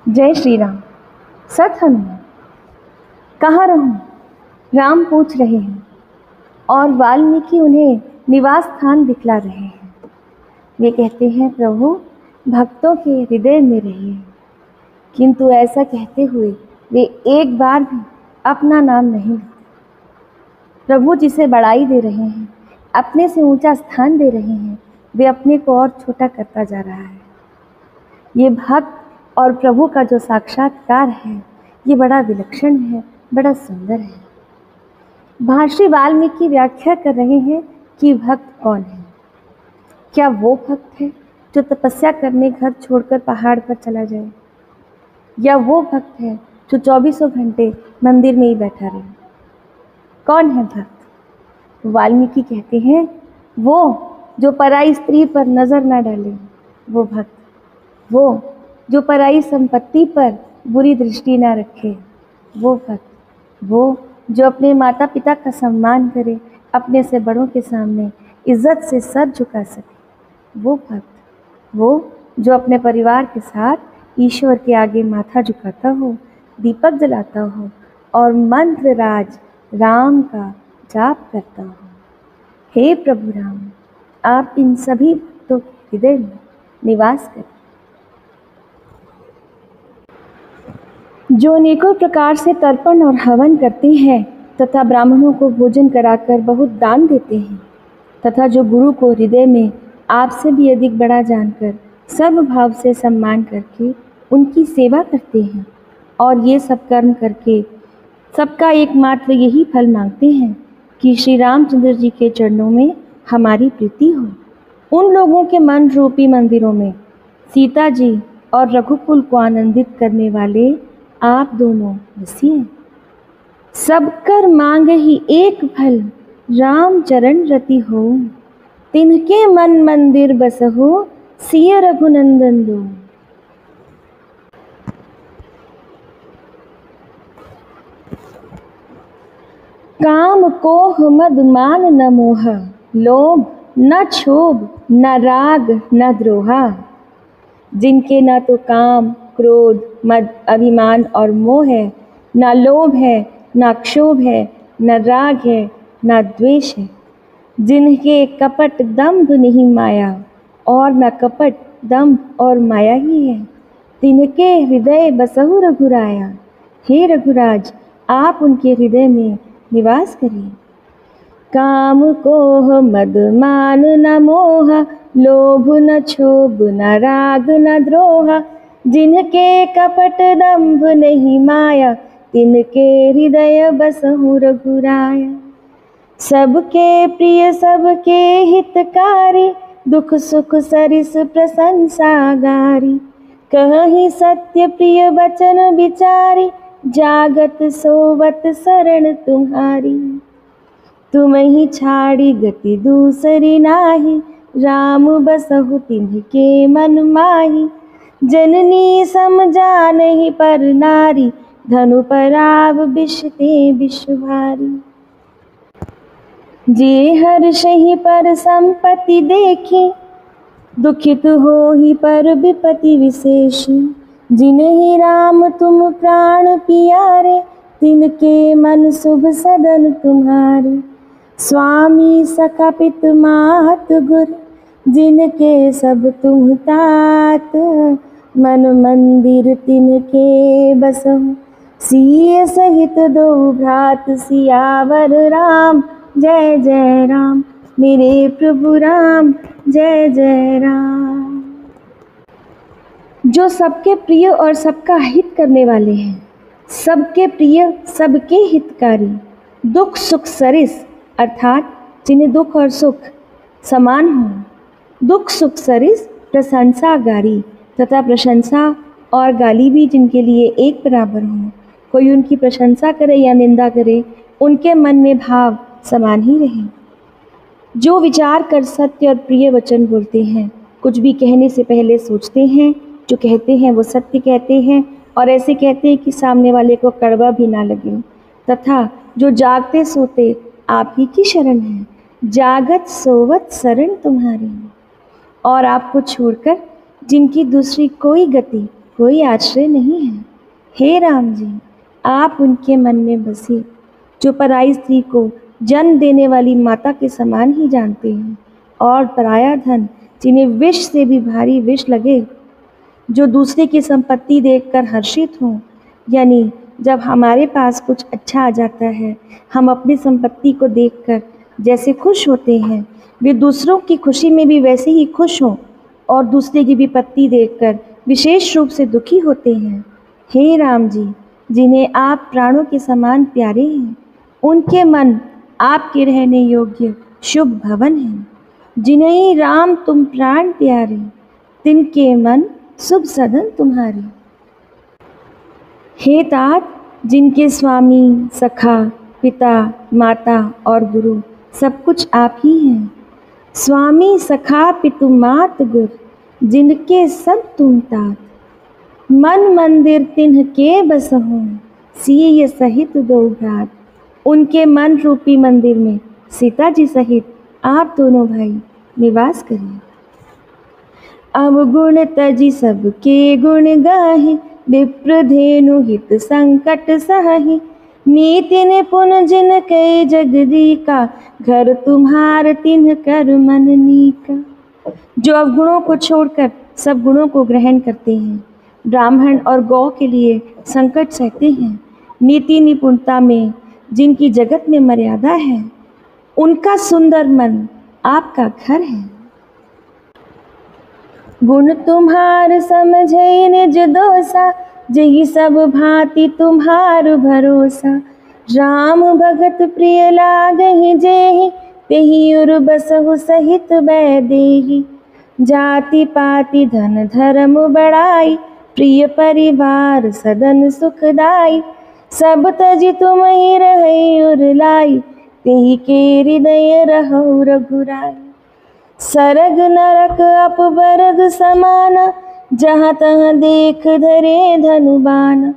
जय श्री राम। सत हनुमान, कहाँ रहूं? राम पूछ रहे हैं और वाल्मीकि उन्हें निवास स्थान दिखला रहे हैं। वे कहते हैं, प्रभु भक्तों के हृदय में रहिए। किंतु ऐसा कहते हुए वे एक बार भी अपना नाम नहीं लेते। प्रभु जिसे बड़ाई दे रहे हैं, अपने से ऊंचा स्थान दे रहे हैं, वे अपने को और छोटा करता जा रहा है। ये भक्त और प्रभु का जो साक्षात्कार है, ये बड़ा विलक्षण है, बड़ा सुंदर है। महर्षि वाल्मीकि व्याख्या कर रहे हैं कि भक्त कौन है। क्या वो भक्त है जो तपस्या करने घर छोड़कर पहाड़ पर चला जाए, या वो भक्त है जो 24 घंटे मंदिर में ही बैठा रहे? कौन है भक्त? वाल्मीकि कहते हैं, वो जो पराई स्त्री पर नजर ना डाले, वो भक्त। वो जो पराई संपत्ति पर बुरी दृष्टि ना रखे, वो भक्त। वो जो अपने माता पिता का सम्मान करे, अपने से बड़ों के सामने इज्जत से सर झुका सके, वो भक्त। वो जो अपने परिवार के साथ ईश्वर के आगे माथा झुकाता हो, दीपक जलाता हो और मंत्र राज राम का जाप करता हो। हे प्रभु राम, आप इन सभी भक्तों के हृदय में निवास करें। जो अनेकों प्रकार से तर्पण और हवन करते हैं तथा ब्राह्मणों को भोजन कराकर बहुत दान देते हैं, तथा जो गुरु को हृदय में आपसे भी अधिक बड़ा जानकर सर्वभाव से सम्मान करके उनकी सेवा करते हैं, और ये सब कर्म करके सबका एकमात्र यही फल मांगते हैं कि श्री रामचंद्र जी के चरणों में हमारी प्रीति हो। उन लोगों के मन रूपी मंदिरों में सीता जी और रघुकुल को आनंदित करने वाले आप दोनों बसिए। सब कर मांग ही एक फल, राम चरण रति हो। तिनके मन मंदिर बसहो, सिय रघुनंदन दो। काम कोह मद मान न मोह, लोभ न क्षोभ न राग न द्रोहा। जिनके न तो काम क्रोध मद अभिमान और मोह है, न लोभ है, न क्षोभ है, न राग है, न द्वेष है। जिनके कपट दंभ नहीं माया, और न कपट दंभ और माया ही है, तिनके हृदय बसहु रघुराया। हे रघुराज, आप उनके हृदय में निवास करिए। काम कोह मद मान न मोह, लोभ न क्षोभ न राग न द्रोह। जिनके कपट दंभ नहीं माया, तिनके हृदय बसहु रघुराया। सबके प्रिय सबके हितकारी, दुख सुख सरिस प्रशंसा गारी। कहि सत्य प्रिय वचन विचारी, जागत सोवत शरण तुम्हारी। तुम ही छाड़ी गति दूसरी नाही, राम बसहु तिनके मन माही। जननी समझा नहीं पर नारी, धनु पराव विषते विष भारी। जे हर्षहि पर संपत्ति देखी, दुखित होहि पर विपत्ति विशेषी। जिन्हि राम तुम प्राण पियारे, तिनके मन शुभ सदन तुम्हारे। स्वामी सखा पित मात गुर, जिनके सब तुम तात। मन मंदिर तिनके बसहु, सिय सहित दो भ्रात। सियावर राम जय जय राम, मेरे प्रभु राम जय जय राम। जो सबके प्रिय और सबका हित करने वाले हैं, सबके प्रिय सबके हितकारी। दुख सुख सरिस, अर्थात जिन्हें दुख और सुख समान हो। दुख सुख सरिस प्रशंसा गारी, तथा प्रशंसा और गाली भी जिनके लिए एक बराबर हो। कोई उनकी प्रशंसा करे या निंदा करे, उनके मन में भाव समान ही रहे। जो विचार कर सत्य और प्रिय वचन बोलते हैं, कुछ भी कहने से पहले सोचते हैं, जो कहते हैं वो सत्य कहते हैं, और ऐसे कहते हैं कि सामने वाले को कड़वा भी ना लगे। तथा जो जागते सोते आप ही की शरण है, जागत सोवत शरण तुम्हारी। और आपको छोड़कर जिनकी दूसरी कोई गति कोई आश्रय नहीं है। हे राम जी, आप उनके मन में बसे जो पराई स्त्री को जन्म देने वाली माता के समान ही जानते हैं, और पराया धन जिन्हें विष से भी भारी विष लगे, जो दूसरे की संपत्ति देखकर हर्षित हों। यानी जब हमारे पास कुछ अच्छा आ जाता है, हम अपनी संपत्ति को देखकर जैसे खुश होते हैं, वे दूसरों की खुशी में भी वैसे ही खुश हों, और दूसरे की विपत्ति देखकर विशेष रूप से दुखी होते हैं। हे राम जी, जिन्हें आप प्राणों के समान प्यारे हैं, उनके मन आपके रहने योग्य शुभ भवन हैं। जिन्हें राम तुम प्राण प्यारे, तिनके मन शुभ सदन तुम्हारे। हे तात, जिनके स्वामी, सखा, पिता, माता और गुरु सब कुछ आप ही हैं। स्वामी, सखा, पितु, मात, गुर, जिनके सब तुम तात। मन मंदिर तिन्हके बसहु, सिय सहित दो भ्रात। उनके मन रूपी मंदिर में सीता जी सहित आप दोनों भाई निवास करें। अवगुण तजी सबके गुण गाहि, विप्रधेनु हित संकट सहहि। नीति निपुण जिन कई जगदीका, घर तुम्हार तिन्ह कर मन नीका। जो अवगुणों को छोड़कर सब गुणों को ग्रहण करते हैं, ब्राह्मण और गौ के लिए संकट सहते हैं, नीति निपुणता में जिनकी जगत में मर्यादा है, उनका सुंदर मन आपका घर है। गुण तुम्हार समझै निज दोषा, जही सब भांति तुम्हार भरोसा। राम भगत प्रिय लागहि जेहि, तेहि उर बसहु सहित बैदेहि। जाति पाति धन धर्म बड़ाई, प्रिय परिवार सदन सुखदाई। सब तजि तुम ही रहै उर लाई, तेहि के हृदय रहौ रघुराई। सरग नरक अपबरग समाना, जहाँ तहाँ देख धरे धनुबाना।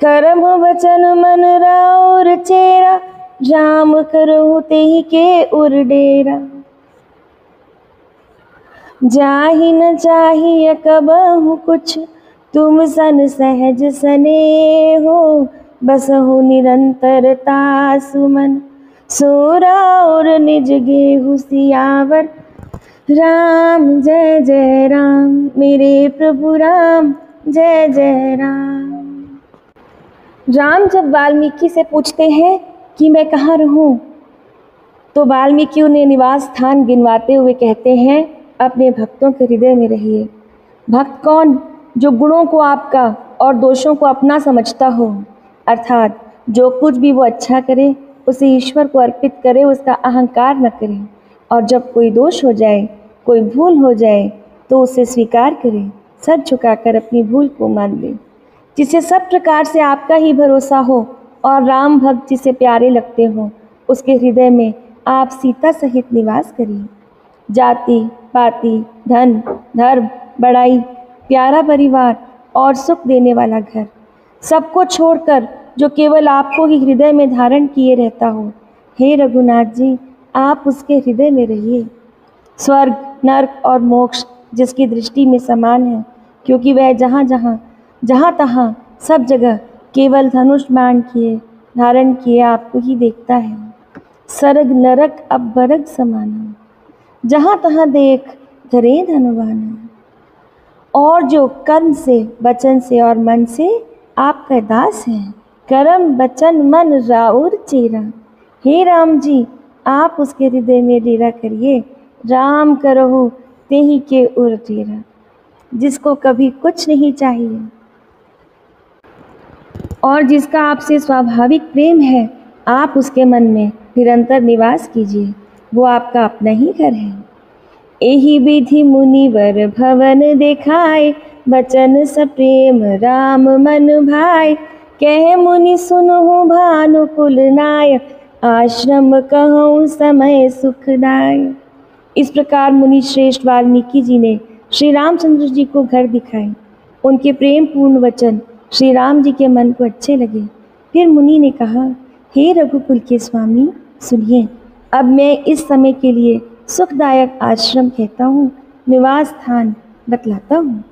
कर्म वचन मन राउर चेरा, राम करहु तेहि के उर डेरा। जाहि न चाहिए कबहु कुछ, तुम सन सहज स्नेहो। बसहु निरंतरता सुमन, सोरा और निज गेहु सियावर। राम जय जय राम, मेरे प्रभु राम जय जय राम। राम जब वाल्मीकि से पूछते हैं कि मैं कहाँ रहूं, तो वाल्मीकि उन्हें निवास स्थान गिनवाते हुए कहते हैं, अपने भक्तों के हृदय में रहिए। भक्त कौन? जो गुणों को आपका और दोषों को अपना समझता हो, अर्थात जो कुछ भी वो अच्छा करे उसे ईश्वर को अर्पित करे, उसका अहंकार न करे। और जब कोई दोष हो जाए, कोई भूल हो जाए, तो उसे स्वीकार करे, सर झुकाकर अपनी भूल को मान ले। जिसे सब प्रकार से आपका ही भरोसा हो और राम भक्त जिसे प्यारे लगते हो, उसके हृदय में आप सीता सहित निवास करिए। जाति पाति, धन धर्म, बड़ाई, प्यारा परिवार और सुख देने वाला घर, सबको छोड़कर जो केवल आपको ही हृदय में धारण किए रहता हो, हे रघुनाथ जी, आप उसके हृदय में रहिए। स्वर्ग, नर्क और मोक्ष जिसकी दृष्टि में समान है, क्योंकि वह जहाँ तहाँ सब जगह केवल धनुष बाण किए धारण किए आपको ही देखता है। सरग नरक अब बरग समाना, जहाँ तहाँ देख धरे धनवाना। और जो कर्म से, वचन से और मन से आपका दास है, कर्म वचन मन राउर चेरा। हे राम जी, आप उसके हृदय में डेरा करिए। राम करहु तेहि के उर डेरा। जिसको कभी कुछ नहीं चाहिए और जिसका आपसे स्वाभाविक प्रेम है, आप उसके मन में निरंतर निवास कीजिए। वो आपका अपना ही घर है। एहि विधि मुनिवर भवन देखाए, बचन सप्रेम राम मन भाए। कह मुनि सुनहु भानुकुल नाय, आश्रम कहूँ समय सुखदाय। इस प्रकार मुनि श्रेष्ठ वाल्मीकि जी ने श्री रामचंद्र जी को घर दिखाए। उनके प्रेम पूर्ण वचन श्री राम जी के मन को अच्छे लगे। फिर मुनि ने कहा, हे रघुकुल के स्वामी, सुनिए, अब मैं इस समय के लिए सुखदायक आश्रम कहता हूँ, निवास स्थान बतलाता हूँ।